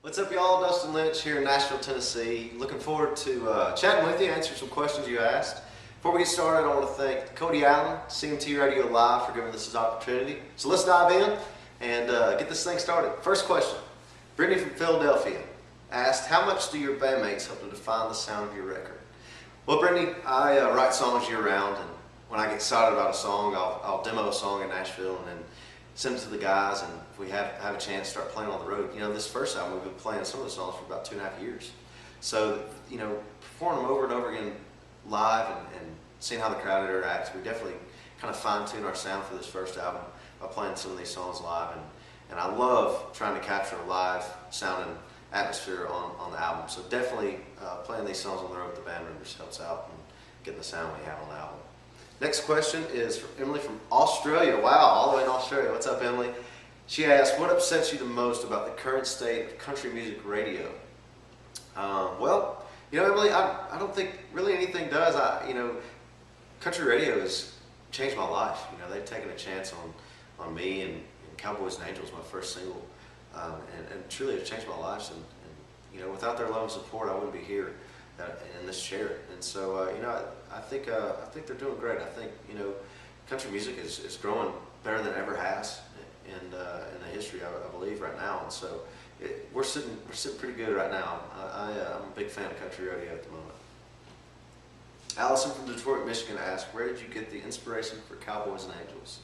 What's up, y'all? Dustin Lynch here in Nashville, Tennessee. Looking forward to chatting with you, answering some questions you asked. Before we get started, I want to thank Cody Allen, CMT Radio Live, for giving us this opportunity. So let's dive in and get this thing started. First question. Brittany from Philadelphia asked, how much do your bandmates help to define the sound of your record? Well, Brittany, I write songs year-round, and when I get excited about a song, I'll demo a song in Nashville and then send it to the guys, and if we have a chance to start playing on the road. You know, this first album, we've been playing some of the songs for about 2.5 years. So, you know, performing them over and over again live and seeing how the crowd interacts, we definitely kind of fine-tune our sound for this first album by playing some of these songs live. And I love trying to capture a live sounding atmosphere on the album. So definitely playing these songs on the road with the band members helps out and getting the sound we have on the album. Next question is from Emily from Australia. Wow, all the way in Australia. What's up, Emily? She asked, what upsets you the most about the current state of country music radio? Well, you know, Emily, I don't think really anything does. Country radio has changed my life. You know, they've taken a chance on me, and Cowboys and Angels, my first single, and truly it's changed my life. And you know, without their love and support, I wouldn't be here in this chair. And so, you know, I think they're doing great. I think, you know, country music is growing better than it ever has in the history, I believe, right now. And so we're sitting pretty good right now. I'm a big fan of country radio at the moment. Allison from Detroit, Michigan asked, where did you get the inspiration for Cowboys and Angels?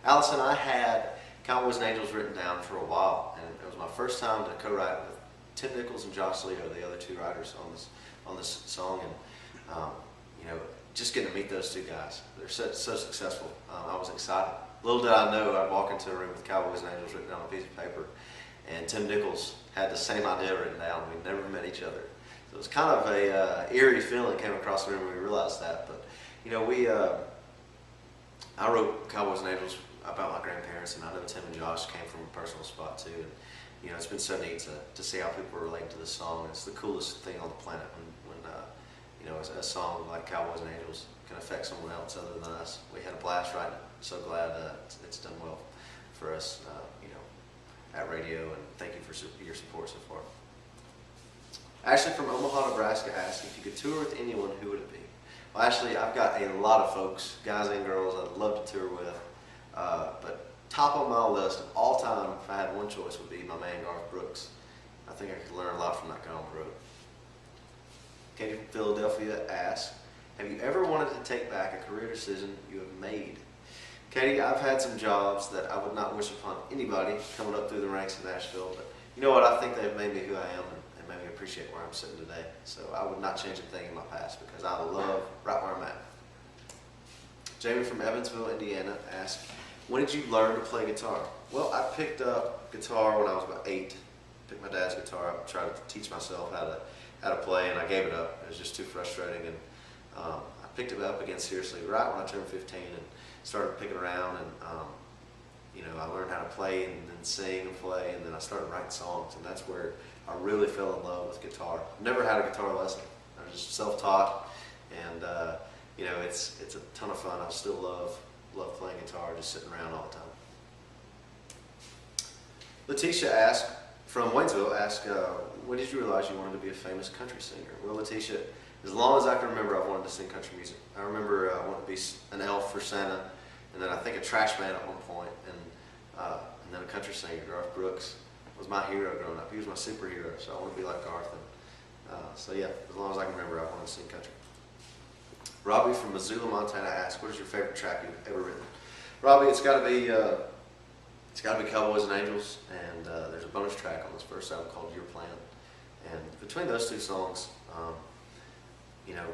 Allison, I had Cowboys and Angels written down for a while, and it was my first time to co-write with Tim Nichols and Josh Leo, the other two writers on this song, and you know, just getting to meet those two guys. They're so successful. I was excited. Little did I know, I'd walk into a room with Cowboys and Angels written down on a piece of paper, and Tim Nichols had the same idea written down. We'd never met each other. So it was kind of a eerie feeling came across the room when we realized that. But you know, I wrote Cowboys and Angels about my grandparents, and I know Tim and Josh came from a personal spot too. And you know, it's been so neat to see how people are relating to this song. It's the coolest thing on the planet when you know, a song like Cowboys and Angels can affect someone else other than us. We had a blast writing it. So glad it's done well for us, you know, at radio, and thank you for your support so far. Ashley from Omaha, Nebraska asked, if you could tour with anyone, who would it be? Well, Ashley, I've got a lot of folks, guys and girls, I'd love to tour with, but top on my list of all time, if I had one choice, would be my man Garth Brooks. I think I could learn a lot from that guy on the road. Katie from Philadelphia asked, have you ever wanted to take back a career decision you have made? Katie, I've had some jobs that I would not wish upon anybody coming up through the ranks in Nashville, but you know what, I think they've made me who I am and made me appreciate where I'm sitting today. So I would not change a thing in my past because I love right where I'm at. Jamie from Evansville, Indiana asked, when did you learn to play guitar? Well, I picked up guitar when I was about 8. Picked my dad's guitar up, tried to teach myself how to play, and I gave it up. It was just too frustrating, and I picked it up again seriously right when I turned 15 and started picking around, and you know, I learned how to play and then sing and play, and then I started writing songs, and that's where I really fell in love with guitar. I've never had a guitar lesson. I was just self-taught, and you know, it's a ton of fun. I still love playing guitar, just sitting around all the time. Letitia asked, from Waynesville, asked, when did you realize you wanted to be a famous country singer? Well, Letitia, as long as I can remember, I wanted to sing country music. I remember I wanted to be an elf for Santa, and then I think a trash man at one point, and then a country singer. Garth Brooks was my hero growing up. He was my superhero, so I want to be like Garth. And, so yeah, as long as I can remember, I wanted to sing country. Robbie from Missoula, Montana asked, what is your favorite track you've ever written? Robbie, it's got to be Cowboys and Angels, and there's a bonus track on this first album called Your Plan. And between those two songs, you know,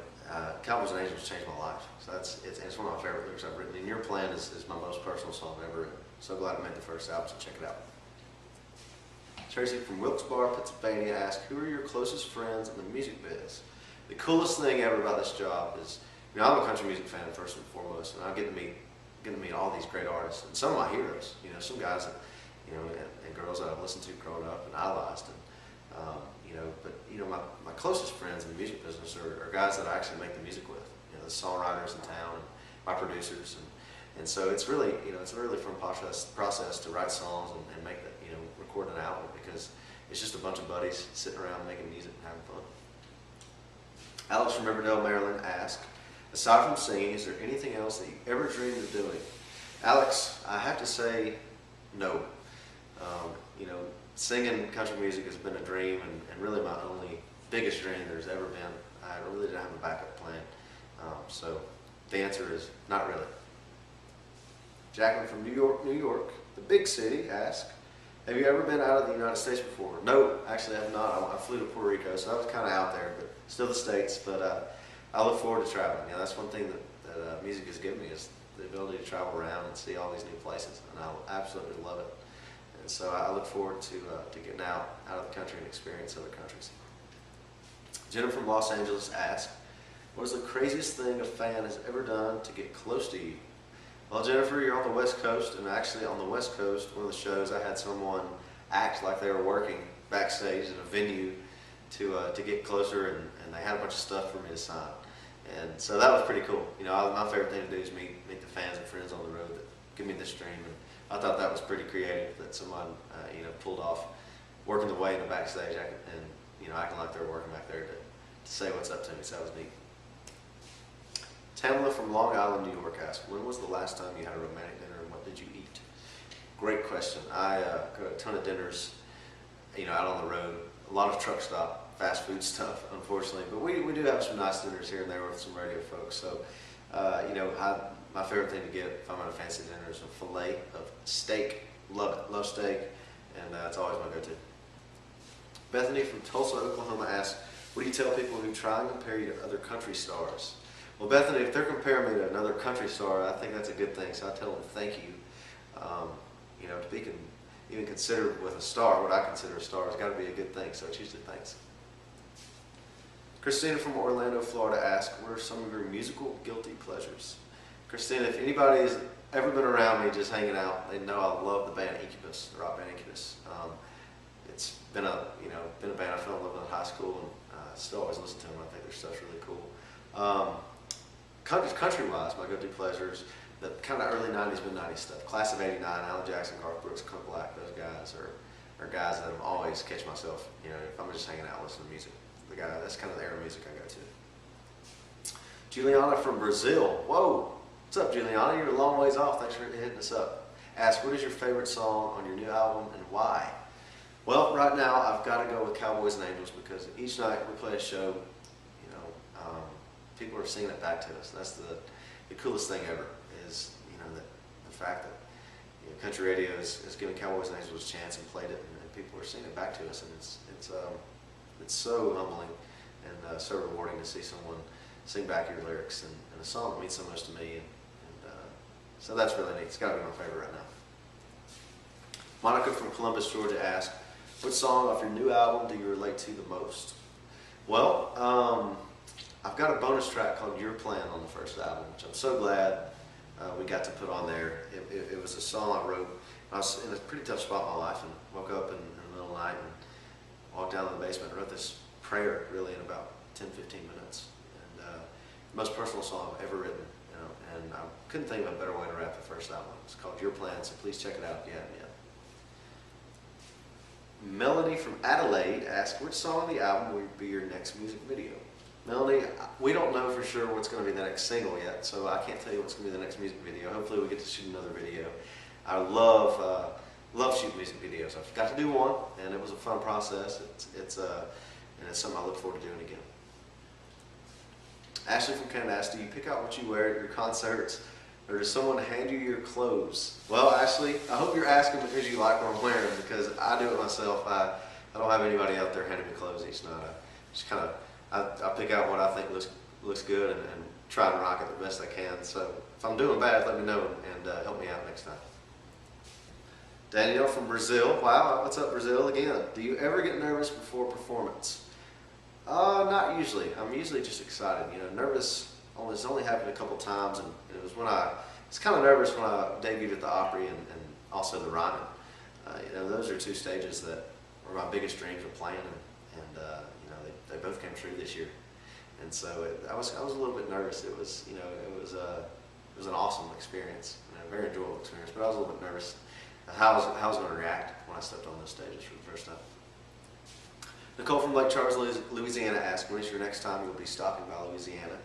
Cowboys and Angels changed my life. So it's one of my favorite lyrics I've written. And Your Plan is my most personal song I've ever written. So glad I made the first album, so check it out. Tracy from Wilkes-Barre, Pennsylvania asked, who are your closest friends in the music biz? The coolest thing ever about this job is, you know, I'm a country music fan first and foremost, and I get to meet all these great artists and some of my heroes. You know, some guys that, you know, and girls that I've listened to growing up and idolized. And you know, but you know, my closest friends in the music business are guys that I actually make the music with. You know, the songwriters in town and my producers, and so it's really, you know, it's a really fun process to write songs and make that, you know, record an album, because it's just a bunch of buddies sitting around making music and having fun. Alex from Riverdale, Maryland asks, aside from singing, is there anything else that you ever dreamed of doing? Alex, I have to say no. You know, singing country music has been a dream and really my only biggest dream there's ever been. I really didn't have a backup plan. So the answer is not really. Jacqueline from New York, the big city, asks, have you ever been out of the United States before? No, actually I have not. I flew to Puerto Rico, so that was kind of out there, but still the States. But I look forward to traveling. You know, that's one thing that music has given me is the ability to travel around and see all these new places, and I absolutely love it. And so I look forward to getting out of the country and experience other countries. Jenna from Los Angeles asks, what is the craziest thing a fan has ever done to get close to you? Well, Jennifer, you're on the West Coast, and actually on the West Coast, one of the shows, I had someone act like they were working backstage at a venue to get closer, and they had a bunch of stuff for me to sign. And so that was pretty cool. You know, my favorite thing to do is meet the fans and friends on the road that give me this dream, and I thought that was pretty creative that someone you know, pulled off working the way in the backstage and you know, acting like they were working back there to say what's up to me. So that was neat. Tamala from Long Island, New York asks, when was the last time you had a romantic dinner and what did you eat? Great question. I go to a ton of dinners, you know, out on the road, a lot of truck stop, fast food stuff, unfortunately, but we do have some nice dinners here and there with some radio folks. So, you know, my favorite thing to get if I'm at a fancy dinner is a fillet of steak. Love it, love steak, and that's always my go-to. Bethany from Tulsa, Oklahoma asks, what do you tell people who try and compare you to other country stars? Well, Bethany, if they're comparing me to another country star, I think that's a good thing. So I tell them thank you. You know, to be even considered with a star, what I consider a star, has got to be a good thing. So it's usually thanks. Christina from Orlando, Florida asks, what are some of your musical guilty pleasures? Christina, if anybody has ever been around me just hanging out, they know I love the band Incubus, the rock band Incubus. It's been a band I fell in love with in high school, and still always listen to them. I think their stuff's really cool. Country-wise, my go-to pleasures, the kind of early 90s, mid-90s stuff. Class of '89, Alan Jackson, Garth Brooks, Clint Black, those guys are guys that I'm always catch myself, you know, if I'm just hanging out listening to music. That's kind of the era of music I go to. Juliana from Brazil. Whoa, what's up, Juliana? You're a long ways off. Thanks for hitting us up. Ask, what is your favorite song on your new album and why? Well, right now I've got to go with Cowboys and Angels because each night we play a show, people are singing it back to us. That's the coolest thing ever is, you know, the fact that, you know, country radio is giving Cowboys and Angels a chance and played it, and people are singing it back to us, and it's so humbling and so rewarding to see someone sing back your lyrics and a song that means so much to me, and so that's really neat. It's got to be my favorite right now. Monica from Columbus, Georgia asks, what song off your new album do you relate to the most? Well, I've got a bonus track called Your Plan on the first album, which I'm so glad we got to put on there. It was a song I wrote. I was in a pretty tough spot in my life and woke up in the middle of the night and walked down to the basement and wrote this prayer really in about 10, 15 minutes. And the most personal song I've ever written, you know, and I couldn't think of a better way to wrap the first album. It's called Your Plan, so please check it out if you haven't yet. Melanie from Adelaide asks, which song on the album will be your next music video? Melanie, we don't know for sure what's going to be the next single yet, so I can't tell you what's going to be the next music video. Hopefully we get to shoot another video. I love shooting music videos. I've got to do one, and it was a fun process. It's something I look forward to doing again. Ashley from Canada asks, do you pick out what you wear at your concerts, or does someone hand you your clothes? Well, Ashley, I hope you're asking because you like what I'm wearing, because I do it myself. I don't have anybody out there handing me clothes each night. I pick out what I think looks good and try to rock it the best I can. So if I'm doing bad, let me know and help me out next time. Danielle from Brazil. Wow, what's up, Brazil again? Do you ever get nervous before performance? Not usually. I'm usually just excited. You know, nervous. It's only happened a couple times, and it was when I was kind of nervous when I debuted at the Opry and also the Ryman. You know, those are two stages that were my biggest dreams of playing, and you know, they both came true this year. And so I was a little bit nervous. It was an awesome experience and a very enjoyable experience, but I was a little bit nervous how I was going to react when I stepped on those stages for the first time. Nicole from Lake Charles, Louisiana asks, when is your next time you'll be stopping by Louisiana?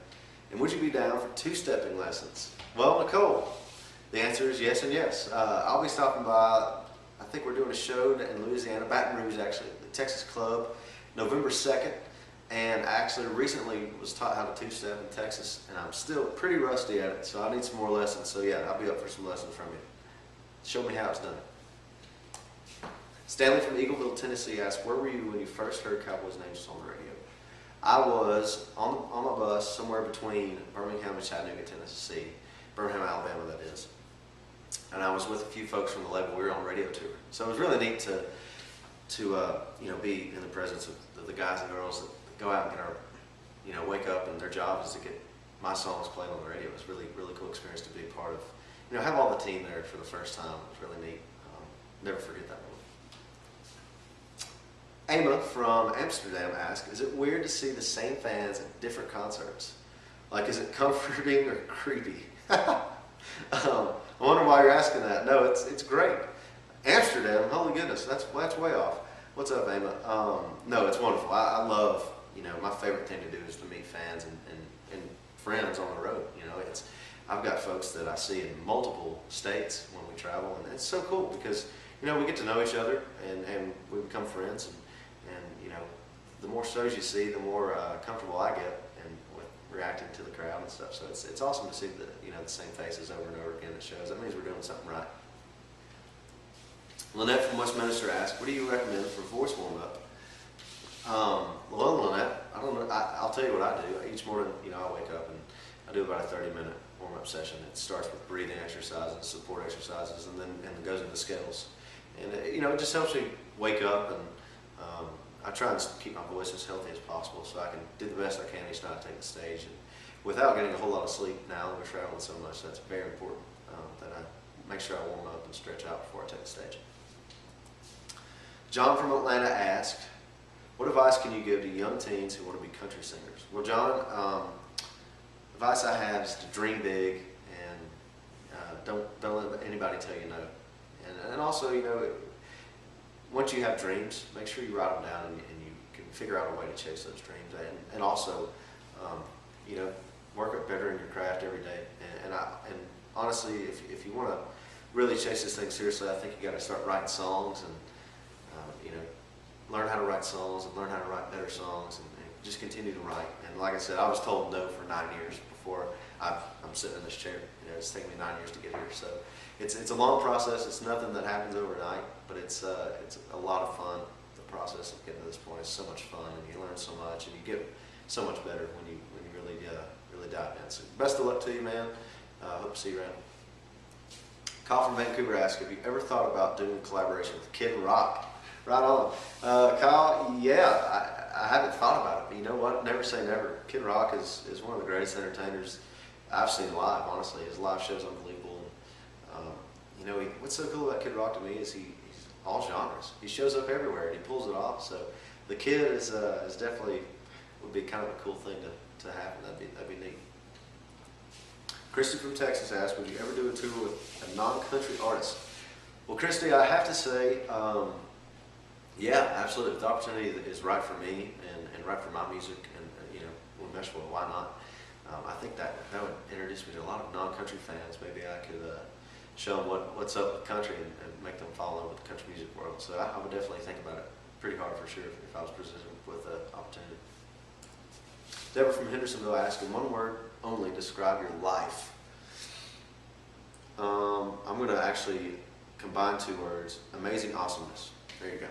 And would you be down for two-stepping lessons? Well, Nicole, the answer is yes and yes. I'll be stopping by, I think we're doing a show in Louisiana, Baton Rouge actually, the Texas Club, November 2nd. And I actually recently was taught how to two-step in Texas, and I'm still pretty rusty at it, so I need some more lessons. So yeah, I'll be up for some lessons from you. Show me how it's done. Stanley from Eagleville, Tennessee asks, where were you when you first heard Cowboys names on the radio? I was on my bus somewhere between Birmingham and Chattanooga, Tennessee. Birmingham, Alabama, that is. And I was with a few folks from the label. We were on radio tour. So it was really neat to be in the presence of the guys and girls that go out and get our, wake up, and their job is to get my songs played on the radio. It was really, really cool experience to be a part of. Have all the team there for the first time. It was really neat. Never forget that one. Emma from Amsterdam asks, is it weird to see the same fans at different concerts? Like, is it comforting or creepy? I wonder why you're asking that. No, it's great. Amsterdam, holy goodness, that's way off. What's up, Emma? No, it's wonderful. I love, my favorite thing to do is to meet fans and friends on the road. I've got folks that I see in multiple states when we travel, and it's so cool because, we get to know each other and we become friends, and the more shows you see, the more comfortable I get and with reacting to the crowd and stuff. So it's awesome to see the same faces over and over again at shows. That means we're doing something right. Lynette from Westminster asks, what do you recommend for voice warm-up? Well, Lynette, I don't know. I'll tell you what I do. Each morning, I wake up and I do about a 30-minute warm-up session. It starts with breathing exercises, support exercises, and then goes into skills. And it just helps me wake up, and I try and keep my voice as healthy as possible so I can do the best I can each night to take the stage. And without getting a whole lot of sleep now that we're traveling so much, that's very important that I make sure I warm up and stretch out before I take the stage. John from Atlanta asked, what advice can you give to young teens who want to be country singers? Well, John, advice I have is to dream big, and don't let anybody tell you no. And also, once you have dreams, make sure you write them down and you can figure out a way to chase those dreams. And also, work up better in your craft every day. And honestly, if you want to really chase this thing seriously, I think you got to start writing songs and learn how to write songs and learn how to write better songs and just continue to write. And like I said, I was told no for 9 years before I'm sitting in this chair. It's taken me 9 years to get here. So it's a long process. It's nothing that happens overnight, but it's a lot of fun. The process of getting to this point is so much fun, and you learn so much, and you get so much better when you really dive in. So best of luck to you, man. Hope to see you around. Kyle from Vancouver asks, have you ever thought about doing a collaboration with Kid Rock? Right on. Kyle, yeah, I haven't thought about it, but you know what? Never say never. Kid Rock is one of the greatest entertainers I've seen live, honestly. His live show's unbelievable. And, what's so cool about Kid Rock to me is he's all genres. He shows up everywhere and he pulls it off. So the kid is definitely would be kind of a cool thing to happen. That'd be neat. Christy from Texas asked, would you ever do a tour with a non-country artist? Well, Christy, I have to say, yeah, absolutely. If the opportunity is right for me and right for my music, and we'll mesh well, why not? I think that would introduce me to a lot of non-country fans. Maybe I could show them what's up with country and make them fall in love with the country music world. So I would definitely think about it pretty hard for sure if I was presented with an opportunity. Deborah from Hendersonville asked, in one word only, describe your life. I'm going to actually combine two words: amazing awesomeness. There you go.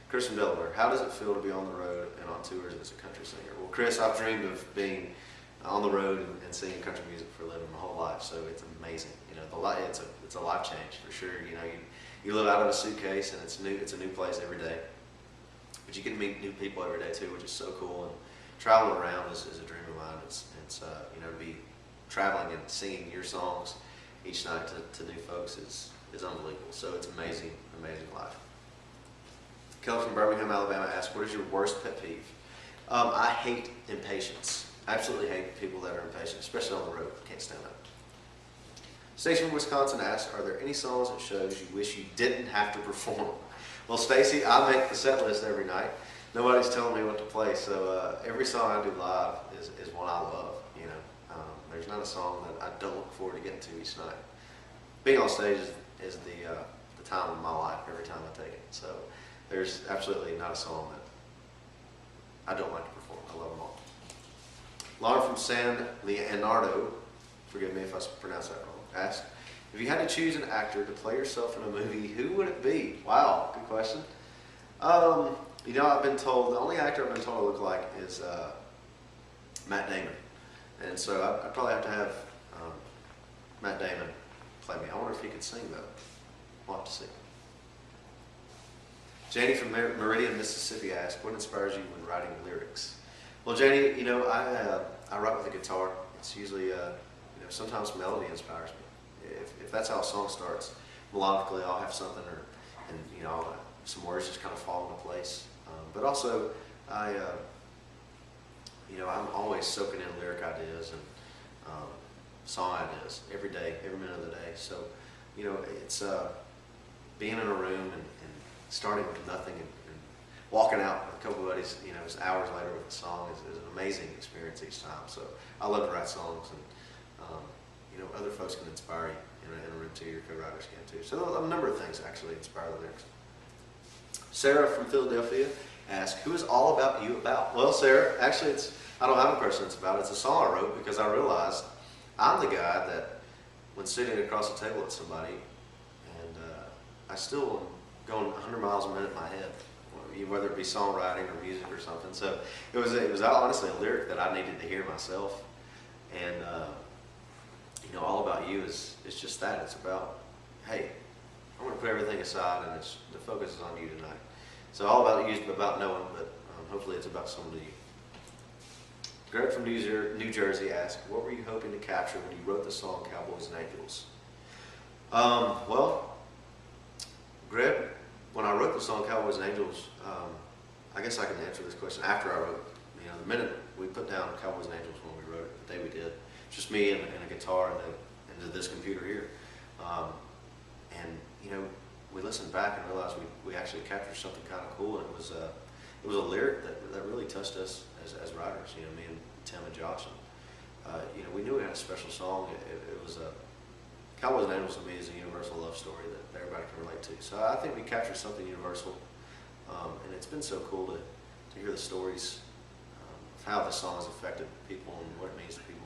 Chris from Delaware, how does it feel to be on the road and on tours as a country singer? Well, Chris, I've dreamed of being on the road and singing country music for a living my whole life, so it's amazing. It's a life change for sure. You live out of a suitcase and it's a new place every day, but you get to meet new people every day too, which is so cool. And traveling around is a dream of mine. It's to be traveling and singing your songs each night to new folks is unbelievable. So it's amazing life. Kelly from Birmingham, Alabama asks, what is your worst pet peeve? I hate impatience. I absolutely hate people that are impatient, especially on the road. Can't stand that. Stacey from Wisconsin asks, are there any songs and shows you wish you didn't have to perform? Well, Stacy, I make the set list every night. Nobody's telling me what to play, so every song I do live is one I love. You know, there's not a song that I don't look forward to getting to each night. Being on stage is the time of my life every time I take it. So there's absolutely not a song that I don't like to perform. I love them all. Lauren from San Leonardo, forgive me if I pronounce that wrong, asked, if you had to choose an actor to play yourself in a movie, who would it be? Wow, good question. You know, I've been told, the only actor I've been told I look like is Matt Damon. And so I'd probably have to have Matt Damon play me. I wonder if he could sing, though. We'll have to see. Janie from Meridian, Mississippi asked, what inspires you when writing lyrics? Well, Janie, you know, I write with a guitar. It's usually, you know, sometimes melody inspires me. If that's how a song starts, melodically I'll have something, and you know, some words just kind of fall into place. But also, you know, I'm always soaking in lyric ideas and song ideas every day, every minute of the day. So, you know, it's being in a room and starting with nothing and walking out with a couple of buddies, you know, just hours later with a song is an amazing experience each time. So I love to write songs, and you know, other folks can inspire you in a room too. Your co-writers can too. So a number of things actually inspire the lyrics. Sarah from Philadelphia asked, who is All About You about? Well, Sarah, actually I don't have a person it's about. It's a song I wrote because I realized I'm the guy that when sitting across the table with somebody, and I still am going 100 miles a minute in my head, whether it be songwriting or music or something. So it was honestly a lyric that I needed to hear myself. And you know, All About You is just that. It's about, hey, I'm going to put everything aside, and the focus is on you tonight. So All About You is about no one, but hopefully it's about someone to you. Greg from New Jersey asked, what were you hoping to capture when you wrote the song Cowboys and Angels? Well, Greg, when I wrote the song Cowboys and Angels, I guess I can answer this question after I wrote. You know, the minute we put down Cowboys and Angels when we wrote it, the day we did, just me and a guitar and this computer here. And you know, we listened back and realized we actually captured something kind of cool, and it was a lyric that really touched us as writers. You know, me and Tim and Josh. And, you know, we knew we had a special song. It was a Cowboys and Angels to me is a universal love story that everybody can relate to. So I think we captured something universal, and it's been so cool to hear the stories of how the song has affected people and what it means to people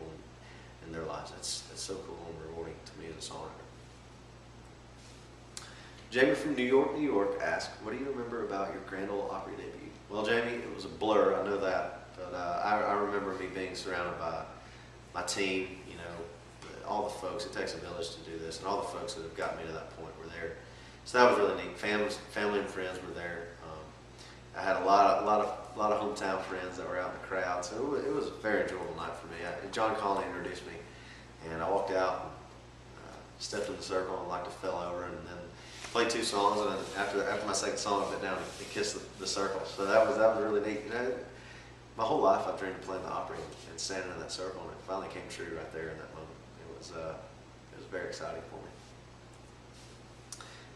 in their lives. It's so cool and rewarding to me as a songwriter. Jamie from New York asked, what do you remember about your Grand Ole Opry debut? Well, Jamie, it was a blur, I know that, but I remember me being surrounded by my team, you know, all the folks. It takes a village to do this, and all the folks that have gotten me to that point were there. So that was really neat. Family and friends were there. I had a lot of hometown friends that were out in the crowd, so it was a very enjoyable night for me. John Conley introduced me, and I walked out, and, stepped in the circle, and like fell over, and then played 2 songs, and then after my second song, I went down and kissed the circle. So that was really neat. You know, my whole life I've dreamed of playing the Opry and standing in that circle, and it finally came true right there in that moment. It was very exciting for me.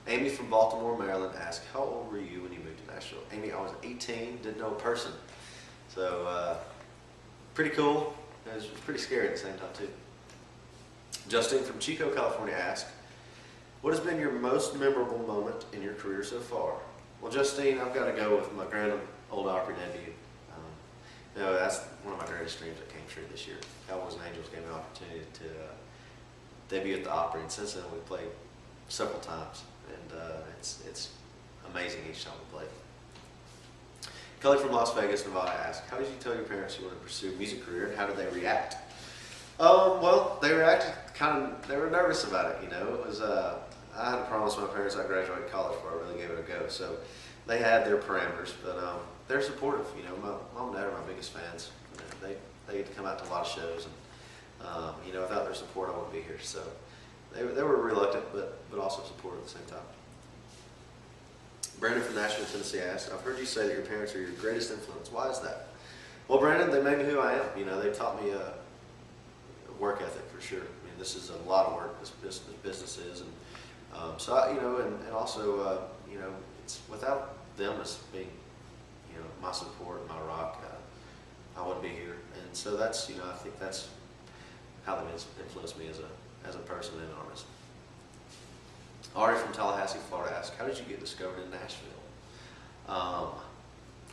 Amy from Baltimore, Maryland asked, how old were you when you moved to Nashville? Amy, I was 18, didn't know a person. So pretty cool. It was pretty scary at the same time too. Justin from Chico, California asked, what has been your most memorable moment in your career so far? Well, Justine, I've got to go with my Grand Ole Opry debut. You know, that's one of my greatest dreams that came true this year. Cowboys and Angels gave me an opportunity to debut at the Opry, and since then we played several times, and it's amazing each time we play. Kelly from Las Vegas, Nevada asked, how did you tell your parents you wanted to pursue a music career, and how did they react? Well, they reacted they were nervous about it, you know. It was, I had to promise my parents I'd graduate college before I really gave it a go, so they had their parameters, but they're supportive, you know. My mom and dad are my biggest fans. You know, they get to come out to a lot of shows, and you know, without their support I wouldn't be here, so they were reluctant, but also supportive at the same time. Brandon from Nashville, Tennessee asked, I've heard you say that your parents are your greatest influence. Why is that? Well, Brandon, they made me who I am. You know, they taught me work ethic for sure. I mean, this is a lot of work. This business is, and so you know, and also you know, it's without them as being, my support, my rock, I wouldn't be here. And so that's, I think that's how they influenced me as a person and artist. Ari from Tallahassee, Florida asks, how did you get discovered in Nashville?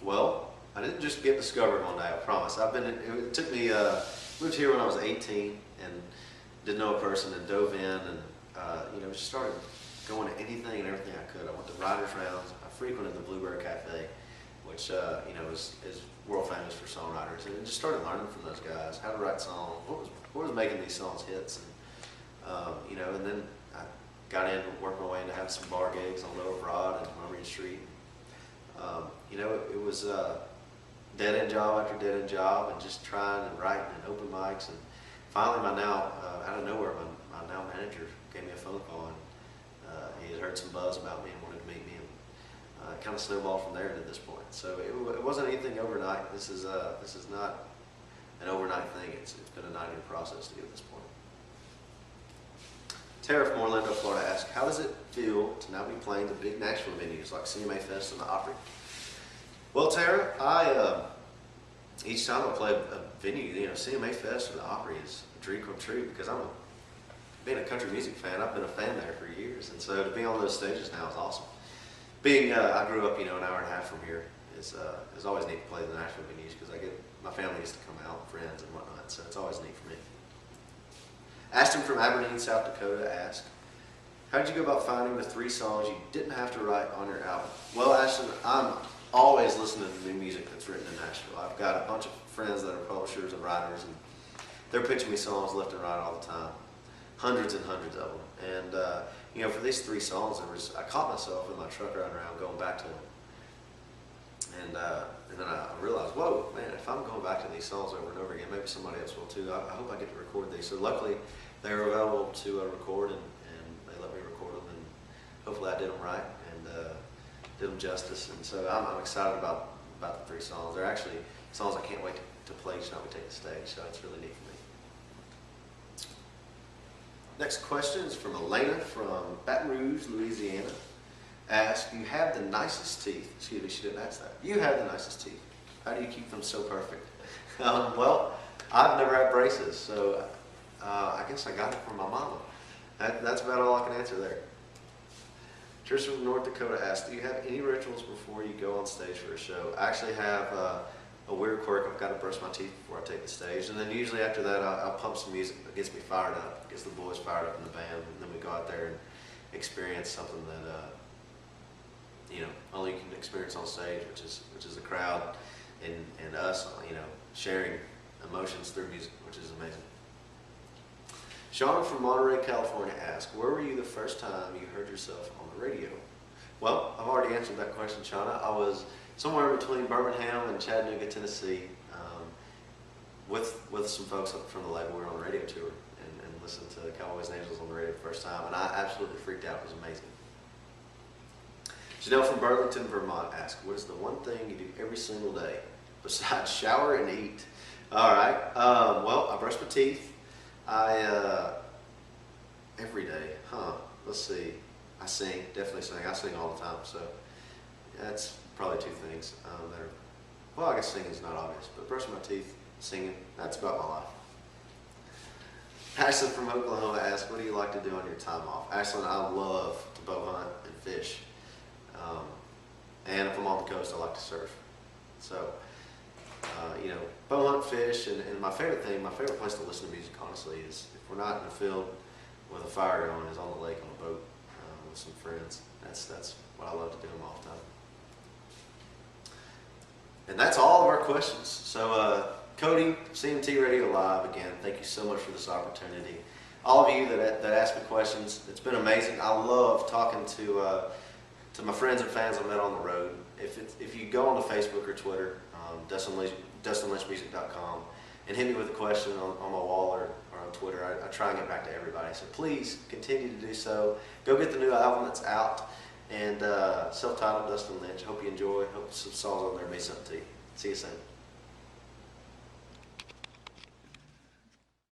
Well, I didn't just get discovered one day, I promise. It took me, moved here when I was 18 and didn't know a person and dove in and, just started going to anything and everything I could. I went to writers' rounds. I frequented the Bluebird Cafe, which, is world famous for songwriters. And just started learning from those guys how to write songs, what was making these songs hits. And, and then I got in, worked my way into having some bar gigs on Lower Broad and Murray Street. It was dead-end job after dead-end job and just trying and writing and open mics. And finally, out of nowhere, my now manager gave me a phone call. And he had heard some buzz about me and wanted to meet me. And it kind of snowballed from there to this point. So it wasn't anything overnight. This is not an overnight thing. It's been a 9-year process to get to this point. Tara from Orlando, Florida asks, how does it feel to now be playing the big Nashville venues like CMA Fest and the Opry? Well, Tara, each time I play a venue, CMA Fest or the Opry is a dream come true because being a country music fan, I've been a fan there for years, and so to be on those stages now is awesome. I grew up, an hour and a half from here. It's always neat to play the Nashville venues because my family gets to come out, friends and whatnot, so it's always neat for me. Ashton from Aberdeen, South Dakota asks, how did you go about finding the 3 songs you didn't have to write on your album? Well, Ashton, I'm always listening to new music that's written in Nashville. I've got a bunch of friends that are publishers and writers, and they're pitching me songs left and right all the time. Hundreds and hundreds of them. And, for these 3 songs, I caught myself in my truck riding around going back to them. And then I realized, whoa, man, if I'm going back to these songs over and over again, maybe somebody else will too. I hope I get to record these. So luckily, they were available to record, and they let me record them. And hopefully I did them right and did them justice. And so I'm excited about the 3 songs. They're actually songs I can't wait to play each time we take the stage. So it's really neat for me. Next question is from Elena from Baton Rouge, Louisiana. Asks, you have the nicest teeth. Excuse me, she didn't ask that. You have the nicest teeth. How do you keep them so perfect? Well, I've never had braces, so I guess I got it from my mama. That's about all I can answer there. Trisha from North Dakota asks, do you have any rituals before you go on stage for a show? I actually have a weird quirk. I've got to brush my teeth before I take the stage, and then usually after that I'll pump some music that gets me fired up, gets the boys fired up in the band, and then we go out there and experience something that only you can experience on stage, which is the crowd and us, sharing emotions through music, which is amazing. Shauna from Monterey, California asks, where were you the first time you heard yourself on the radio? Well, I've already answered that question, Shauna. I was somewhere between Birmingham and Chattanooga, Tennessee, with some folks from the label. We were on a radio tour and listened to Cowboys and Angels on the radio the first time, and I absolutely freaked out. It was amazing. Janelle from Burlington, Vermont asks, what is the one thing you do every single day besides shower and eat? All right. Well, I brush my teeth. Every day, let's see. I sing, definitely sing. I sing all the time, so that's probably 2 things that are, well, I guess singing is not obvious, but brushing my teeth, singing, that's about my life. Ashlyn from Oklahoma asks, what do you like to do on your time off? Ashlyn, I love to bow hunt and fish. And if I'm on the coast, I like to surf. So, bow hunt, fish, and my favorite place to listen to music, honestly, is if we're not in the field with a fire going, is on the lake on a boat with some friends. That's what I love to do in my off time. And that's all of our questions. So, Cody, CMT Radio Live, again, thank you so much for this opportunity. All of you that asked me questions, it's been amazing. I love talking to my friends and fans I met on the road. If you go on to Facebook or Twitter, DustinLynchMusic.com, and hit me with a question on my wall or on Twitter, I try and get back to everybody. So please continue to do so. Go get the new album that's out, and self-titled Dustin Lynch. Hope you enjoy. Hope some songs on there mean something to you. See you soon.